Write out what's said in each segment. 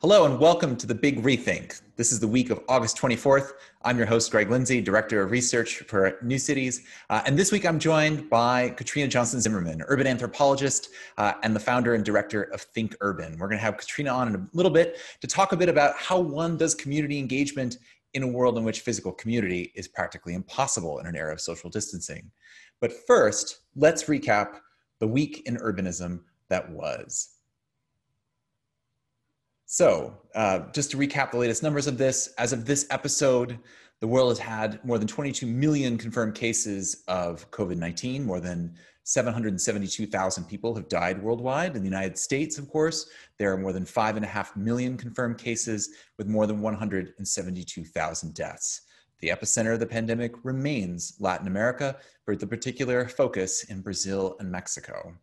Hello and welcome to the Big Rethink. This is the week of August 24th. I'm your host, Greg Lindsay, Director of Research for New Cities. And this week I'm joined by Katrina Johnston-Zimmerman, urban anthropologist and the founder and director of THINK.urban. We're going to have Katrina on in a little bit to talk a bit about how one does community engagement in a world in which physical community is practically impossible in an era of social distancing. But first, let's recap the week in urbanism that was. So just to recap the latest numbers of this, as of this episode, the world has had more than 22 million confirmed cases of COVID-19. More than 772,000 people have died worldwide. In the United States, of course, there are more than 5.5 million confirmed cases with more than 172,000 deaths. The epicenter of the pandemic remains Latin America, with a particular focus in Brazil and Mexico.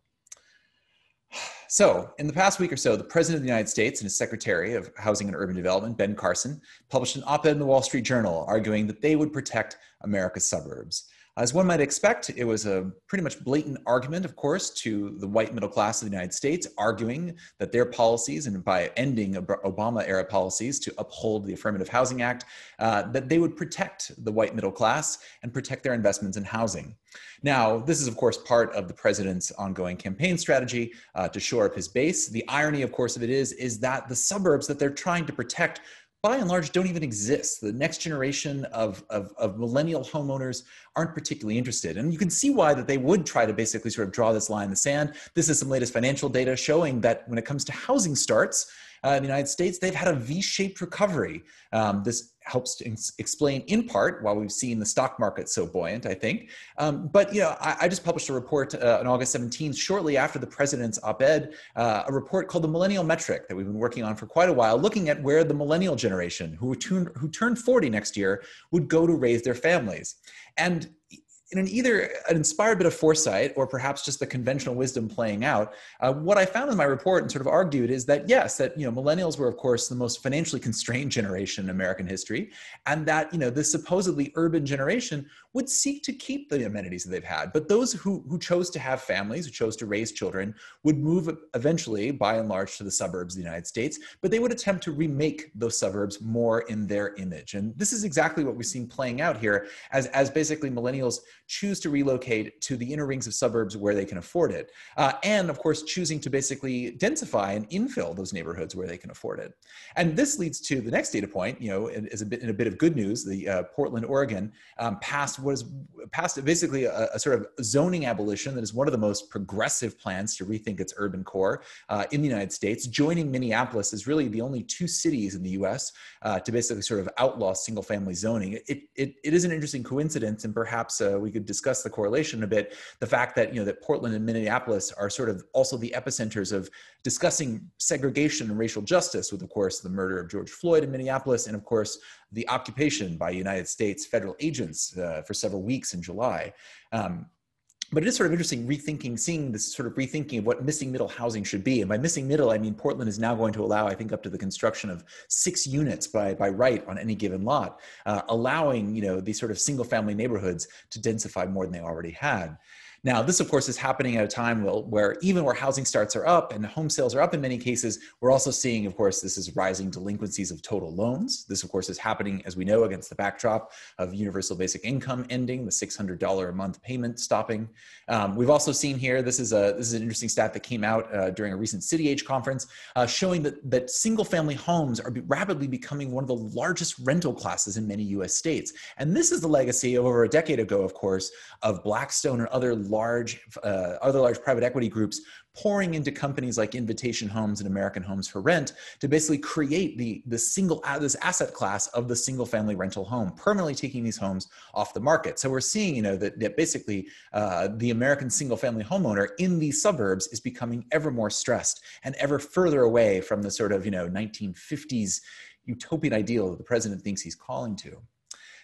So, in the past week or so, the President of the United States and his Secretary of Housing and Urban Development, Ben Carson, published an op-ed in the Wall Street Journal arguing that they would protect America's suburbs. As one might expect, it was a pretty much blatant argument, of course, to the white middle class of the United States, arguing that their policies, and by ending Obama-era policies to uphold the Affirmative Housing Act, that they would protect the white middle class and protect their investments in housing. Now, this is, of course, part of the president's ongoing campaign strategy to shore up his base. The irony, of course, of it is that the suburbs that they're trying to protect by and large don't even exist. The next generation of millennial homeowners aren't particularly interested. And you can see why that they would try to basically sort of draw this line in the sand. This is some latest financial data showing that when it comes to housing starts in the United States, they've had a V-shaped recovery. This helps to explain in part why we've seen the stock market so buoyant, I think. But I just published a report on August 17th, shortly after the president's op-ed, a report called the Millennial Metric that we've been working on for quite a while, looking at where the millennial generation, who turned 40 next year, would go to raise their families. And in either an inspired bit of foresight or perhaps just the conventional wisdom playing out, what I found in my report and sort of argued is that yes, that millennials were of course the most financially constrained generation in American history, and that this supposedly urban generation would seek to keep the amenities that they've had. But those who chose to have families, who chose to raise children, would move eventually, by and large, to the suburbs of the United States, but they would attempt to remake those suburbs more in their image. And this is exactly what we've seen playing out here as basically millennials choose to relocate to the inner rings of suburbs where they can afford it. And of course, choosing to basically densify and infill those neighborhoods where they can afford it. And this leads to the next data point, in a bit of good news. The Portland, Oregon passed basically a sort of zoning abolition that is one of the most progressive plans to rethink its urban core in the United States. Joining Minneapolis is really the only two cities in the US to basically sort of outlaw single family zoning. It is an interesting coincidence, and perhaps we could discuss the correlation a bit. The fact that that Portland and Minneapolis are sort of also the epicenters of discussing segregation and racial justice, with of course the murder of George Floyd in Minneapolis, and of course the occupation by United States federal agents for several weeks in July. But it is sort of interesting seeing this sort of rethinking of what missing middle housing should be. And by missing middle, I mean Portland is now going to allow, I think, up to the construction of 6 units by right on any given lot, allowing these sort of single family neighborhoods to densify more than they already had. Now, this, of course, is happening at a time where even where housing starts are up and home sales are up in many cases, we're also seeing, of course, this is rising delinquencies of total loans. This, of course, is happening, as we know, against the backdrop of universal basic income ending, the $600 a month payment stopping. We've also seen here, this is an interesting stat that came out during a recent City Age conference, showing that single-family homes are rapidly becoming one of the largest rental classes in many U.S. states. And this is the legacy of over a decade ago, of course, of Blackstone and other large private equity groups pouring into companies like Invitation Homes and American Homes for Rent to basically create this asset class of the single family rental home, permanently taking these homes off the market. So we're seeing, that basically the American single family homeowner in these suburbs is becoming ever more stressed and ever further away from the sort of, 1950s utopian ideal that the president thinks he's calling to.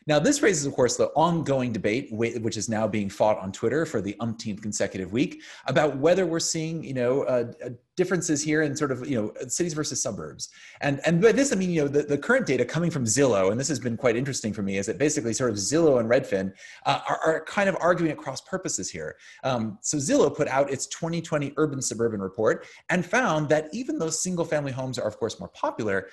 Now, this raises, of course, the ongoing debate, which is now being fought on Twitter for the umpteenth consecutive week, about whether we're seeing, differences here in sort of, cities versus suburbs. And by this, I mean, the current data coming from Zillow, and this has been quite interesting for me, is that basically sort of Zillow and Redfin are kind of arguing at cross purposes here. So Zillow put out its 2020 urban suburban report and found that even though single family homes are of course more popular,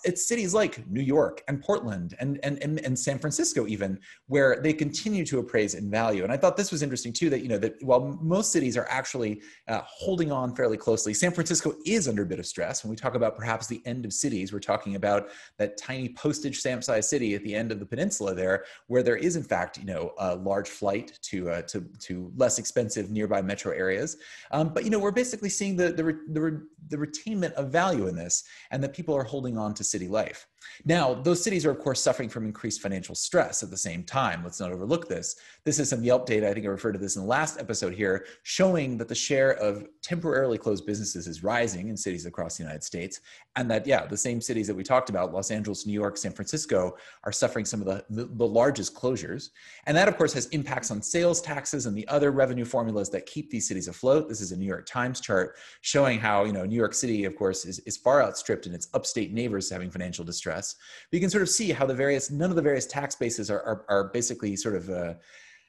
it's cities like New York and Portland and San Francisco even, where they continue to appraise in value. And I thought this was interesting too, that, that while most cities are actually holding on fairly closely, San Francisco is under a bit of stress. When we talk about perhaps the end of cities, we're talking about that tiny postage stamp size city at the end of the peninsula there, where there is in fact, a large flight to less expensive nearby metro areas. But we're basically seeing the retainment of value in this, and that people are holding on to city life. Now, those cities are, of course, suffering from increased financial stress at the same time. Let's not overlook this. This is some Yelp data. I think I referred to this in the last episode here, showing that the share of temporarily closed businesses is rising in cities across the United States. And that, the same cities that we talked about, Los Angeles, New York, San Francisco, are suffering some of the largest closures. And that, of course, has impacts on sales taxes and the other revenue formulas that keep these cities afloat. This is a New York Times chart showing how, New York City, of course, is far outstripped in its upstate neighbors having financial distress. But you can sort of see how none of the various tax bases are basically sort of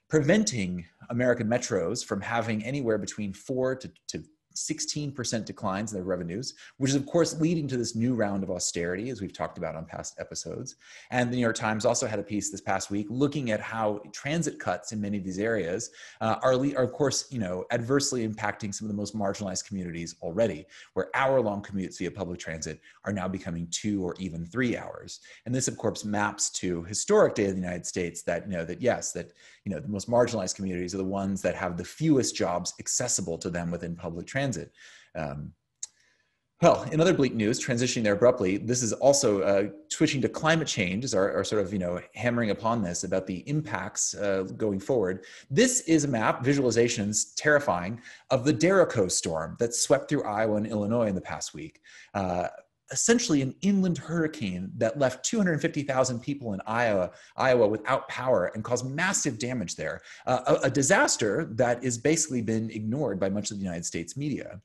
preventing American metros from having anywhere between 4 to 16% declines in their revenues, which is of course leading to this new round of austerity, as we've talked about on past episodes. And the New York Times also had a piece this past week looking at how transit cuts in many of these areas are of course, adversely impacting some of the most marginalized communities already, where hour-long commutes via public transit are now becoming 2 or even 3 hours. And this of course maps to historic data in the United States that, the most marginalized communities are the ones that have the fewest jobs accessible to them within public transit. Well, in other bleak news, transitioning there abruptly, this is also switching to climate change, are sort of, hammering upon this about the impacts going forward. This is a map, visualizations, terrifying, of the Derico storm that swept through Iowa and Illinois in the past week. Essentially an inland hurricane that left 250,000 people in Iowa without power and caused massive damage there. A disaster that has basically been ignored by much of the United States media.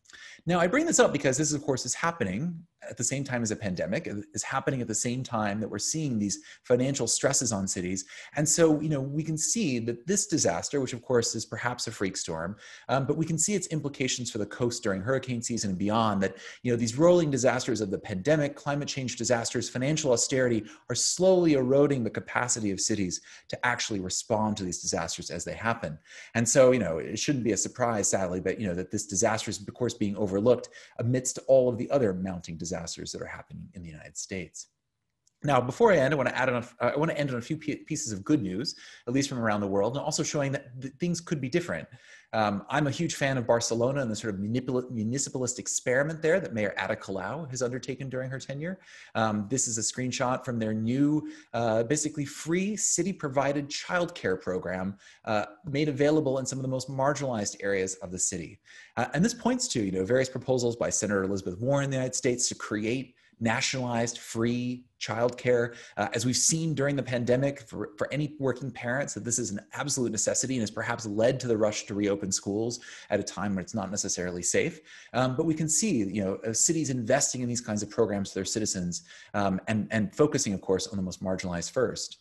Now, I bring this up because this, of course, is happening at the same time as a pandemic, is happening at the same time that we're seeing these financial stresses on cities. And so, we can see that this disaster, which of course is perhaps a freak storm, but we can see its implications for the coast during hurricane season and beyond, that, these rolling disasters of the pandemic, climate change disasters, financial austerity are slowly eroding the capacity of cities to actually respond to these disasters as they happen. And so, it shouldn't be a surprise, sadly, but, that this disaster is, of course, being overlooked amidst all of the other mounting disasters that are happening in the United States. Now, before I end, I want to end on a few pieces of good news, at least from around the world, and also showing that things could be different. I'm a huge fan of Barcelona and the sort of municipalist experiment there that Mayor Ada Colau has undertaken during her tenure. This is a screenshot from their new, basically free city-provided childcare program made available in some of the most marginalized areas of the city. And this points to, various proposals by Senator Elizabeth Warren in the United States to create nationalized free childcare. As we've seen during the pandemic for any working parents, that this is an absolute necessity and has perhaps led to the rush to reopen schools at a time when it's not necessarily safe. But we can see, cities investing in these kinds of programs for their citizens and focusing, of course, on the most marginalized first.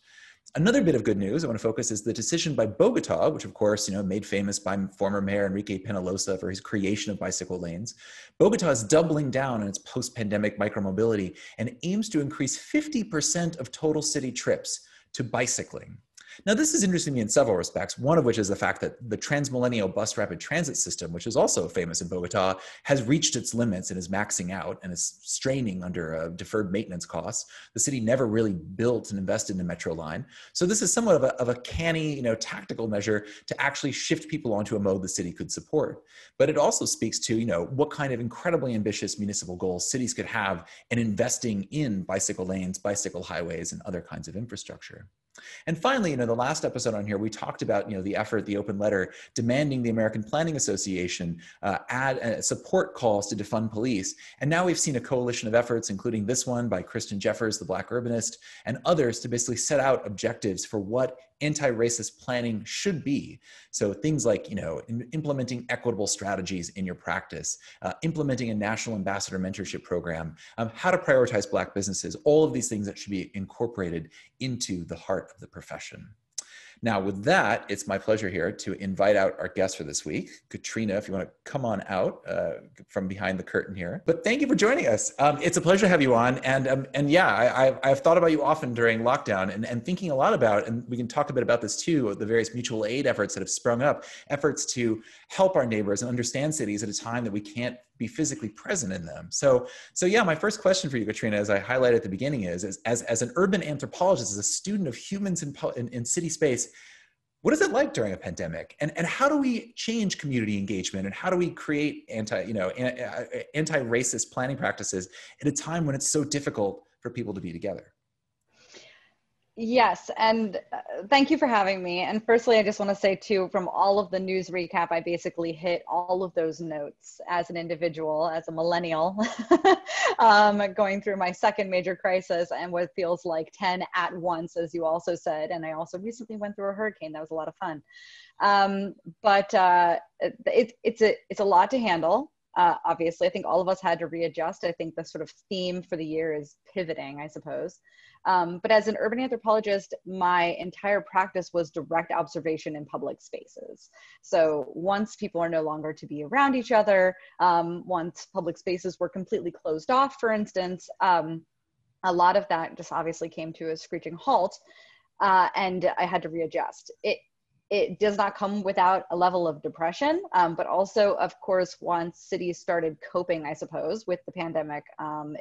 Another bit of good news I want to focus is the decision by Bogota, which of course, made famous by former Mayor Enrique Peñalosa for his creation of bicycle lanes. Bogota is doubling down on its post-pandemic micromobility and aims to increase 50% of total city trips to bicycling. Now, this is interesting to me in several respects, one of which is the fact that the Transmillennial bus rapid transit system, which is also famous in Bogota, has reached its limits and is maxing out and is straining under deferred maintenance costs. The city never really built and invested in a metro line. So this is somewhat of a canny, tactical measure to actually shift people onto a mode the city could support. But it also speaks to, what kind of incredibly ambitious municipal goals cities could have in investing in bicycle lanes, bicycle highways, and other kinds of infrastructure. And finally, the last episode on here, we talked about, the effort, the open letter demanding the American Planning Association add support calls to defund police. And now we've seen a coalition of efforts, including this one by Kristen Jeffers, the Black urbanist, and others to basically set out objectives for what anti-racist planning should be. So things like, implementing equitable strategies in your practice, implementing a national ambassador mentorship program, how to prioritize Black businesses, all of these things that should be incorporated into the heart of the profession. Now, with that, it's my pleasure here to invite out our guest for this week, Katrina, if you want to come on out from behind the curtain here. But thank you for joining us. It's a pleasure to have you on. And yeah, I've thought about you often during lockdown and thinking a lot about, and we can talk a bit about this too, the various mutual aid efforts that have sprung up, efforts to help our neighbors and understand cities at a time that we can't be physically present in them. So yeah, my first question for you, Katrina, as I highlighted at the beginning is as an urban anthropologist, as a student of humans in city space, what is it like during a pandemic? And how do we change community engagement? And how do we create anti-racist planning practices at a time when it's so difficult for people to be together? Yes, and thank you for having me. And firstly, I just want to say too, from all of the news recap, I basically hit all of those notes as an individual, as a millennial, going through my second major crisis and what feels like 10 at once, as you also said. And I also recently went through a hurricane. That was a lot of fun. It's a lot to handle. Obviously, I think all of us had to readjust. I think the sort of theme for the year is pivoting, I suppose. But as an urban anthropologist, my entire practice was direct observation in public spaces. So once people are no longer to be around each other, once public spaces were completely closed off, for instance, a lot of that just obviously came to a screeching halt, and I had to readjust. It does not come without a level of depression, but also, of course, once cities started coping, I suppose, with the pandemic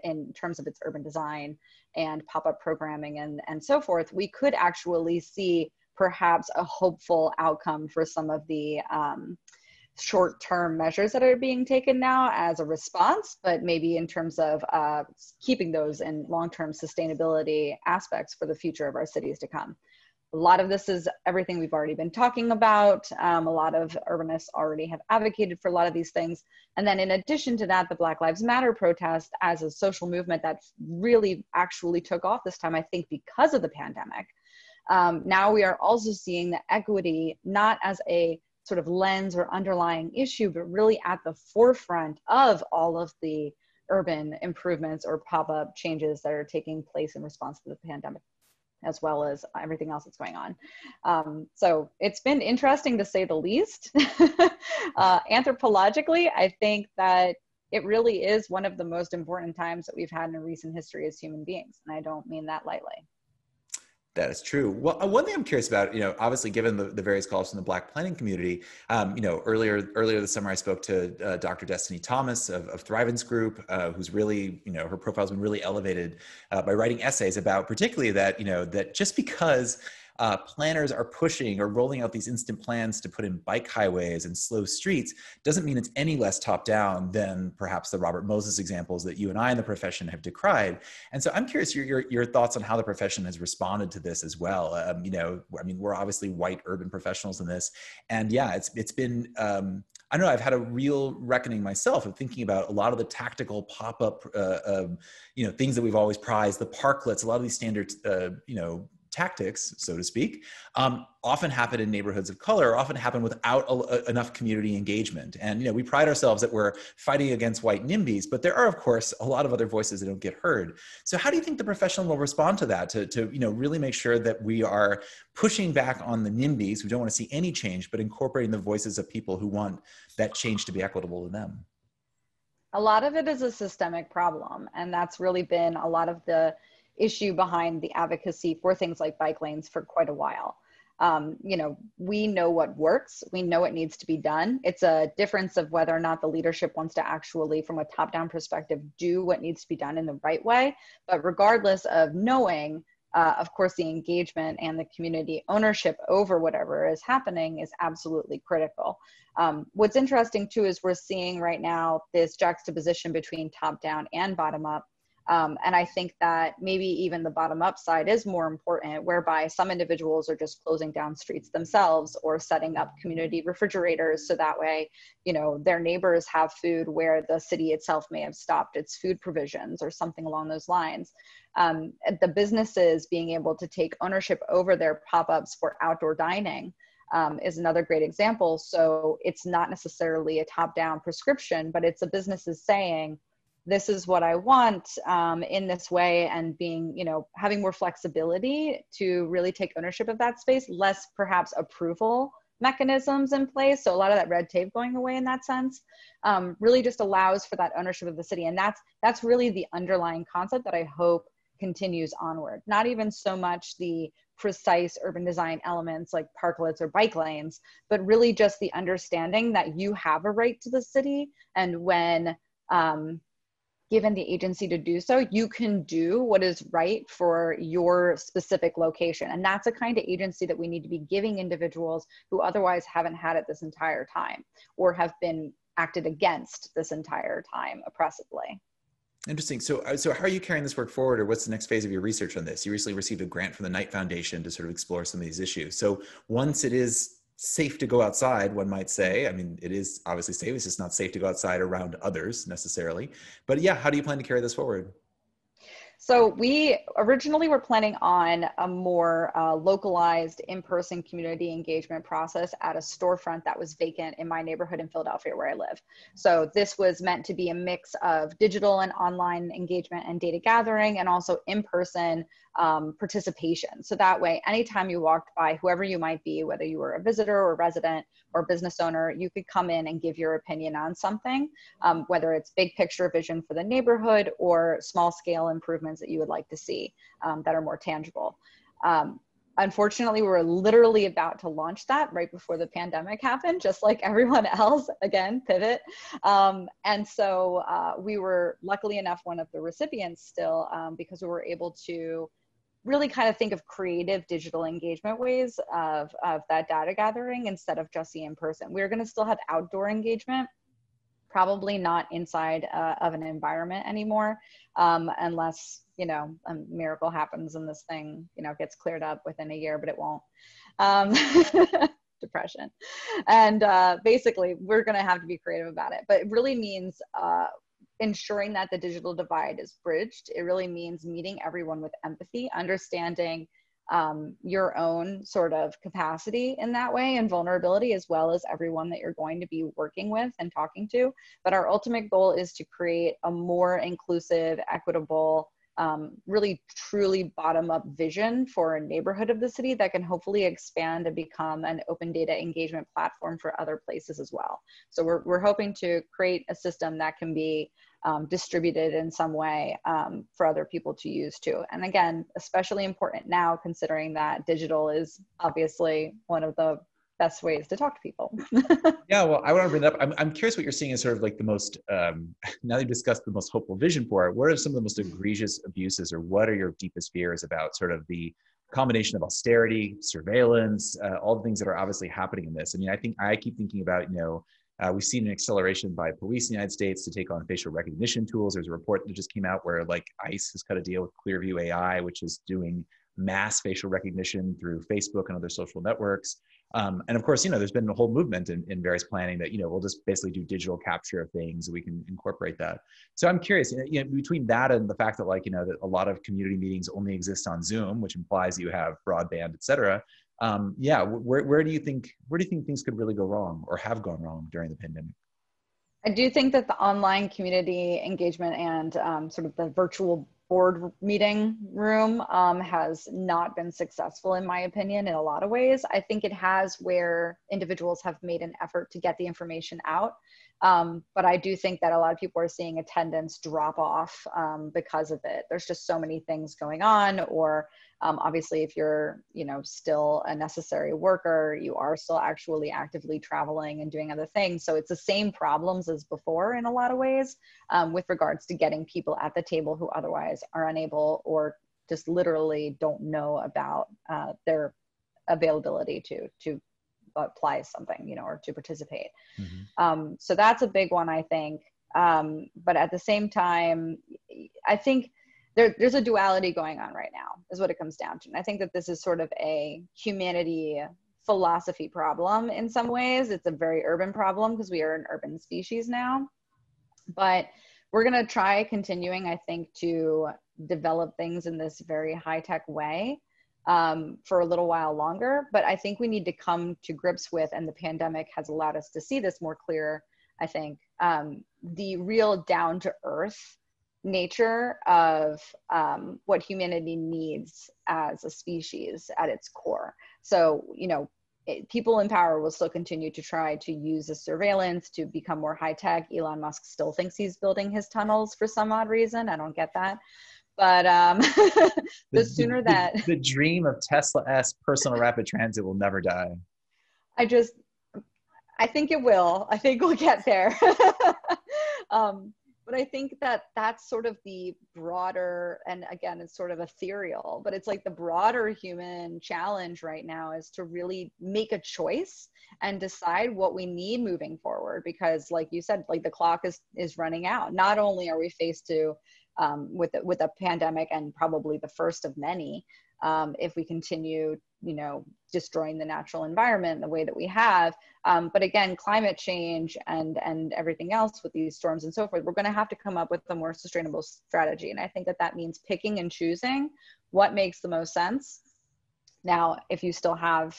in terms of its urban design and pop-up programming and so forth, we could actually see perhaps a hopeful outcome for some of the short-term measures that are being taken now as a response, but maybe in terms of keeping those in long-term sustainability aspects for the future of our cities to come. A lot of this is everything we've already been talking about. A lot of urbanists already have advocated for a lot of these things. And then in addition to that, the Black Lives Matter protest as a social movement that really actually took off this time, I think because of the pandemic. Now we are also seeing the equity not as a sort of lens or underlying issue, but really at the forefront of all of the urban improvements or pop-up changes that are taking place in response to the pandemic, as well as everything else that's going on. So it's been interesting to say the least. Anthropologically, I think that it really is one of the most important times that we've had in recent history as human beings. And I don't mean that lightly. That is true. Well, one thing I'm curious about, obviously given the various calls from the Black planning community, earlier this summer, I spoke to Dr. Destiny Thomas of Thriven's group, who's really, her profile's been really elevated by writing essays about particularly that, that just because planners are pushing or rolling out these instant plans to put in bike highways and slow streets doesn't mean it's any less top down than perhaps the Robert Moses examples that you and I in the profession have decried. And so I'm curious your thoughts on how the profession has responded to this as well. We're obviously white urban professionals in this, and yeah, it's been I don't know, I've had a real reckoning myself of thinking about a lot of the tactical pop-up, things that we've always prized, the parklets, a lot of these standard, tactics, so to speak, often happen in neighborhoods of color, often happen without enough community engagement. And, we pride ourselves that we're fighting against white NIMBYs, but there are, of course, a lot of other voices that don't get heard. So how do you think the profession will respond to that, to really make sure that we are pushing back on the NIMBYs who don't want to see any change, but incorporating the voices of people who want that change to be equitable to them? A lot of it is a systemic problem, and that's really been a lot of the issue behind the advocacy for things like bike lanes for quite a while. We know what works, we know what needs to be done. It's a difference of whether or not the leadership wants to actually, from a top-down perspective, do what needs to be done in the right way. But regardless of knowing, of course, the engagement and the community ownership over whatever is happening is absolutely critical. What's interesting too is we're seeing right now this juxtaposition between top-down and bottom-up. And I think that maybe even the bottom up side is more important, whereby some individuals are just closing down streets themselves or setting up community refrigerators. So that way, you know, their neighbors have food where the city itself may have stopped its food provisions or something along those lines. The businesses being able to take ownership over their pop-ups for outdoor dining is another great example. So it's not necessarily a top-down prescription, but it's a business is saying, this is what I want in this way, and being, you know, having more flexibility to really take ownership of that space, less perhaps approval mechanisms in place. So a lot of that red tape going away in that sense really just allows for that ownership of the city. And that's really the underlying concept that I hope continues onward. Not even so much the precise urban design elements like parklets or bike lanes, but really just the understanding that you have a right to the city, and when given the agency to do so, you can do what is right for your specific location. And that's a kind of agency that we need to be giving individuals who otherwise haven't had it this entire time, or have been acted against this entire time oppressively. Interesting. So how are you carrying this work forward, or what's the next phase of your research on this? You recently received a grant from the Knight Foundation to sort of explore some of these issues. So once it is safe to go outside, one might say, I mean, it is obviously safe, it's just not safe to go outside around others necessarily. But yeah, how do you plan to carry this forward? So we originally were planning on a more localized in-person community engagement process at a storefront that was vacant in my neighborhood in Philadelphia where I live. So this was meant to be a mix of digital and online engagement and data gathering, and also in-person participation. So that way, anytime you walked by, whoever you might be, whether you were a visitor or resident or business owner, you could come in and give your opinion on something, whether it's big picture vision for the neighborhood or small scale improvements that you would like to see that are more tangible. Unfortunately, we were literally about to launch that right before the pandemic happened, just like everyone else, again, pivot. And so we were luckily enough one of the recipients still, because we were able to really kind of think of creative digital engagement ways of that data gathering instead of just the in-person. We're going to still have outdoor engagement, probably not inside of an environment anymore, unless, you know, a miracle happens and this thing, you know, gets cleared up within a year, but it won't. Depression. And basically, we're going to have to be creative about it. But it really means ensuring that the digital divide is bridged. It really means meeting everyone with empathy, understanding your own sort of capacity in that way and vulnerability, as well as everyone that you're going to be working with and talking to. But our ultimate goal is to create a more inclusive, equitable, really truly bottom-up vision for a neighborhood of the city that can hopefully expand and become an open data engagement platform for other places as well. So we're hoping to create a system that can be distributed in some way for other people to use too. And again, especially important now, considering that digital is obviously one of the best ways to talk to people. Yeah, well, I want to bring that up. I'm curious what you're seeing as sort of like the most, now you've discussed the most hopeful vision for it, what are some of the most egregious abuses, or what are your deepest fears about sort of the combination of austerity, surveillance, all the things that are obviously happening in this? I mean, I keep thinking about, you know, we've seen an acceleration by police in the United States to take on facial recognition tools. There's a report that just came out where like ICE has cut a deal with Clearview AI, which is doing mass facial recognition through Facebook and other social networks. And of course, you know, there's been a whole movement in various planning that, you know, we'll just basically do digital capture of things. We can incorporate that. So I'm curious, you know, between that and the fact that, like, you know, that a lot of community meetings only exist on Zoom, which implies you have broadband, et cetera. Yeah, where do you think things could really go wrong or have gone wrong during the pandemic? I do think that the online community engagement and sort of the virtual board meeting room has not been successful, in my opinion, in a lot of ways. I think it has where individuals have made an effort to get the information out. But I do think that a lot of people are seeing attendance drop off because of it. There's just so many things going on, or obviously if you're, you know, still a necessary worker, you are still actually actively traveling and doing other things. So it's the same problems as before in a lot of ways with regards to getting people at the table who otherwise are unable or just literally don't know about their availability to apply something, you know, or to participate. Mm-hmm. So that's a big one, I think. But at the same time, I think there's a duality going on right now, is what it comes down to. And I think that this is sort of a humanity philosophy problem in some ways. It's a very urban problem because we are an urban species now. But we're going to try continuing, I think, to develop things in this very high-tech way for a little while longer. But I think we need to come to grips with, and the pandemic has allowed us to see this more clear, I think, the real down-to-earth nature of what humanity needs as a species at its core. So, you know, people in power will still continue to try to use the surveillance to become more high tech. Elon Musk still thinks he's building his tunnels for some odd reason. I don't get that. But the dream of Tesla-esque personal rapid transit will never die. I think it will. I think we'll get there. But I think that that's sort of the broader, and again, it's sort of ethereal, but it's like the broader human challenge right now is to really make a choice and decide what we need moving forward. Because like you said, like the clock is running out. Not only are we faced to with a pandemic, and probably the first of many, if we continue, you know, destroying the natural environment the way that we have. But again, climate change and everything else with these storms and so forth, we're going to have to come up with a more sustainable strategy. And I think that means picking and choosing what makes the most sense. Now, if you still have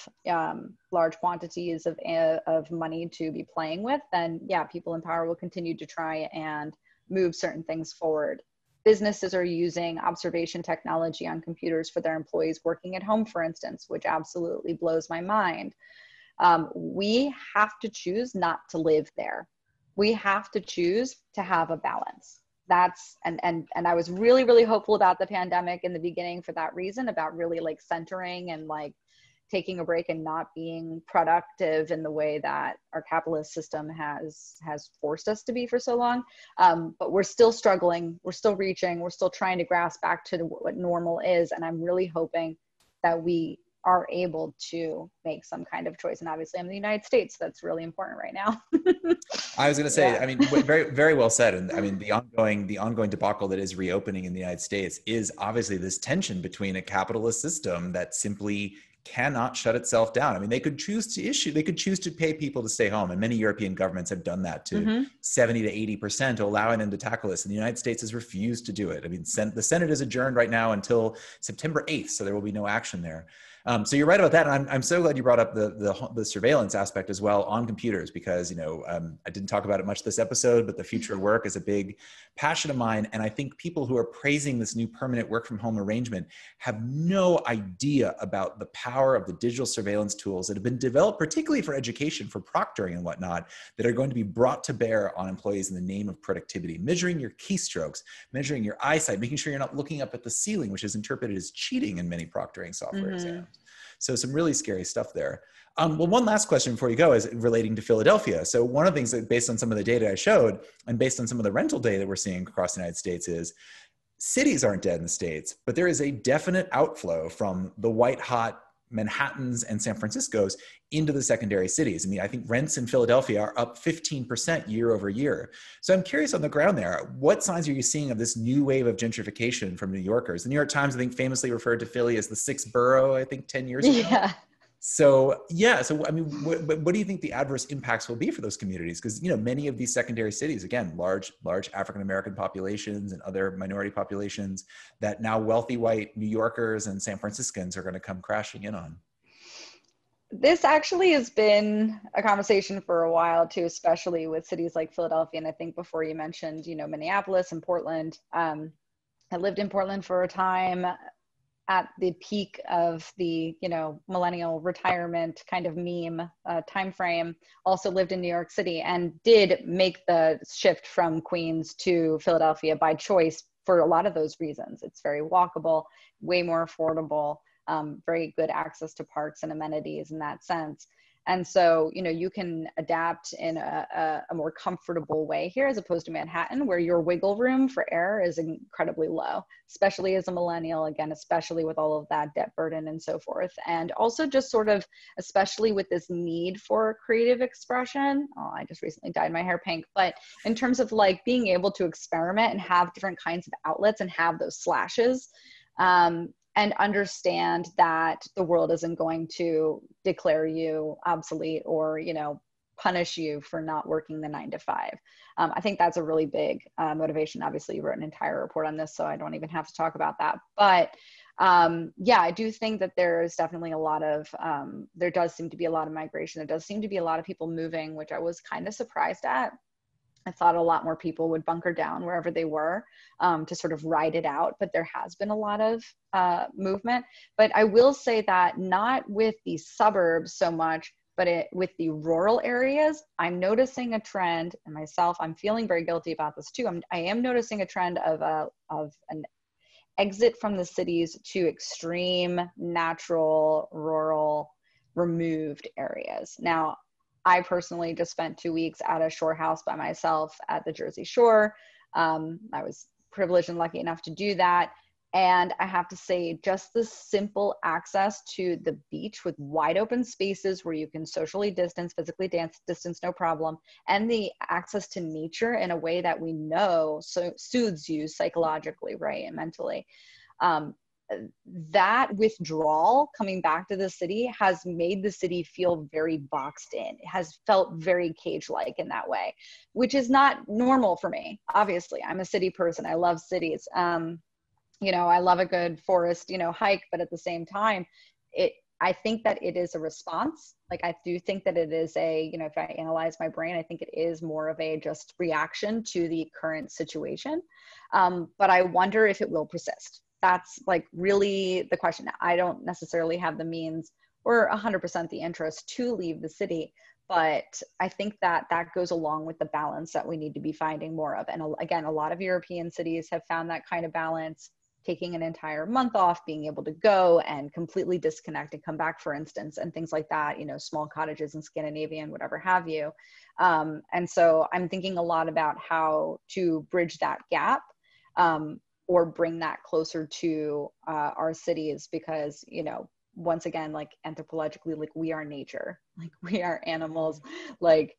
large quantities of money to be playing with, then yeah, people in power will continue to try and move certain things forward. Businesses are using observation technology on computers for their employees working at home, for instance, which absolutely blows my mind. We have to choose not to live there. We have to choose to have a balance. And I was really, really hopeful about the pandemic in the beginning for that reason, about really like centering and like taking a break and not being productive in the way that our capitalist system has forced us to be for so long. But we're still struggling, we're still reaching, we're still trying to grasp back to what normal is. And I'm really hoping that we are able to make some kind of choice. And obviously I'm in the United States, so that's really important right now. I was going to say, Yeah. I mean, very, very well said. And I mean, the ongoing debacle that is reopening in the United States is obviously this tension between a capitalist system that simply cannot shut itself down. I mean, they could choose to pay people to stay home. And many European governments have done that to 70 to 80%, allowing them to tackle this. And the United States has refused to do it. I mean, the Senate is adjourned right now until September 8th. So there will be no action there. So you're right about that. And I'm so glad you brought up the surveillance aspect as well on computers, because, you know, I didn't talk about it much this episode, but the future of work is a big passion of mine. And I think people who are praising this new permanent work from home arrangement have no idea about the power of the digital surveillance tools that have been developed, particularly for education, for proctoring and whatnot, that are going to be brought to bear on employees in the name of productivity, measuring your keystrokes, measuring your eyesight, making sure you're not looking up at the ceiling, which is interpreted as cheating in many proctoring software exams. So some really scary stuff there. Well, one last question before you go is relating to Philadelphia. So one of the things that, based on some of the data I showed and based on some of the rental data that we're seeing across the United States, is cities aren't dead in the States, but there is a definite outflow from the white hot Manhattans and San Franciscos into the secondary cities. I mean, I think rents in Philadelphia are up 15% year over year. So I'm curious, on the ground there, what signs are you seeing of this new wave of gentrification from New Yorkers? The New York Times, I think, famously referred to Philly as the sixth borough, I think 10 years ago. Yeah. So I mean, what do you think the adverse impacts will be for those communities? Because, you know, many of these secondary cities, again, large African-American populations and other minority populations that now wealthy white New Yorkers and San Franciscans are going to come crashing in on. This actually has been a conversation for a while too, especially with cities like Philadelphia. And I think before you mentioned, you know, Minneapolis and Portland. I lived in Portland for a time at the peak of the, you know, millennial retirement kind of meme time frame. Also lived in New York City and did make the shift from Queens to Philadelphia by choice for a lot of those reasons. It's very walkable, way more affordable, very good access to parks and amenities in that sense. And so, you know, you can adapt in a more comfortable way here, as opposed to Manhattan, where your wiggle room for error is incredibly low, especially as a millennial, again, especially with all of that debt burden and so forth. And also just sort of, especially with this need for creative expression. Oh, I just recently dyed my hair pink. But in terms of like being able to experiment and have different kinds of outlets and have those slashes, and understand that the world isn't going to declare you obsolete or, you know, punish you for not working the 9 to 5. I think that's a really big motivation. Obviously, you wrote an entire report on this, so I don't even have to talk about that. But yeah, I do think that there's definitely a lot of, there does seem to be a lot of migration. There does seem to be a lot of people moving, which I was kind of surprised at. I thought a lot more people would bunker down wherever they were to sort of ride it out, but there has been a lot of movement. But I will say that not with the suburbs so much, but with the rural areas, I'm noticing a trend, and myself, I'm feeling very guilty about this too. I am noticing a trend of an exit from the cities to extreme, natural, rural, removed areas. Now, I personally just spent 2 weeks at a shore house by myself at the Jersey Shore. I was privileged and lucky enough to do that. And I have to say, just the simple access to the beach with wide open spaces where you can socially distance, physically distance, no problem, and the access to nature in a way that we know soothes you psychologically, right, and mentally. That withdrawal coming back to the city has made the city feel very boxed in. It has felt very cage-like in that way, which is not normal for me. Obviously, I'm a city person. I love cities. You know, I love a good forest, you know, hike, but at the same time, I think that it is a response. Like, I do think that it is a, you know, if I analyze my brain, I think it is more of a just reaction to the current situation. But I wonder if it will persist. That's like really the question. I don't necessarily have the means or 100% the interest to leave the city, but I think that that goes along with the balance that we need to be finding more of. And again, a lot of European cities have found that kind of balance, taking an entire month off, being able to go and completely disconnect and come back, for instance, and things like that, you know, small cottages in Scandinavia and whatever have you. And so I'm thinking a lot about how to bridge that gap, or bring that closer to our cities, because, you know, once again, like anthropologically, like we are nature, like we are animals, like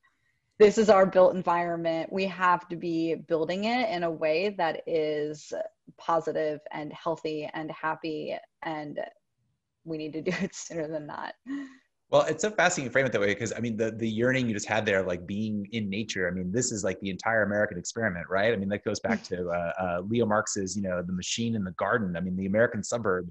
this is our built environment. We have to be building it in a way that is positive and healthy and happy, and we need to do it sooner than not. Well, it's so fascinating to frame it that way, because I mean, the yearning you just had there, like being in nature, I mean, this is like the entire American experiment, right? I mean, that goes back to Leo Marx's, you know, The Machine and the Garden. I mean, the American suburb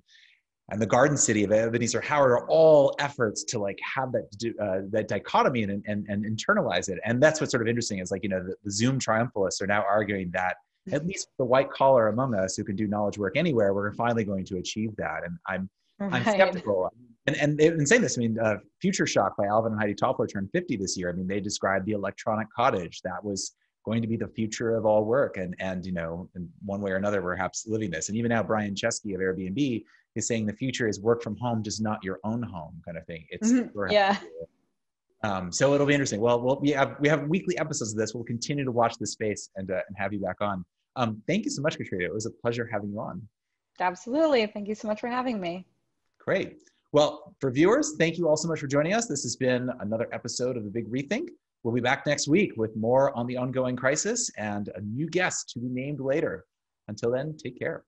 and the garden city of Ebenezer Howard are all efforts to like have that dichotomy and internalize it. And that's what's sort of interesting is, like, you know, the Zoom triumphalists are now arguing that at least the white collar among us who can do knowledge work anywhere, we're finally going to achieve that. And I'm skeptical. And they've been saying this. I mean, Future Shock by Alvin and Heidi Toffler turned 50 this year. I mean, they described the electronic cottage. That was going to be the future of all work. And you know, in one way or another, we're perhaps living this. And even now, Brian Chesky of Airbnb is saying the future is work from home, just not your own home kind of thing. It's yeah. So it'll be interesting. Well, we have weekly episodes of this. We'll continue to watch this space and have you back on. Thank you so much, Katrina. It was a pleasure having you on. Absolutely. Thank you so much for having me. Great. Well, for viewers, thank you all so much for joining us. This has been another episode of The Big Rethink. We'll be back next week with more on the ongoing crisis and a new guest to be named later. Until then, take care.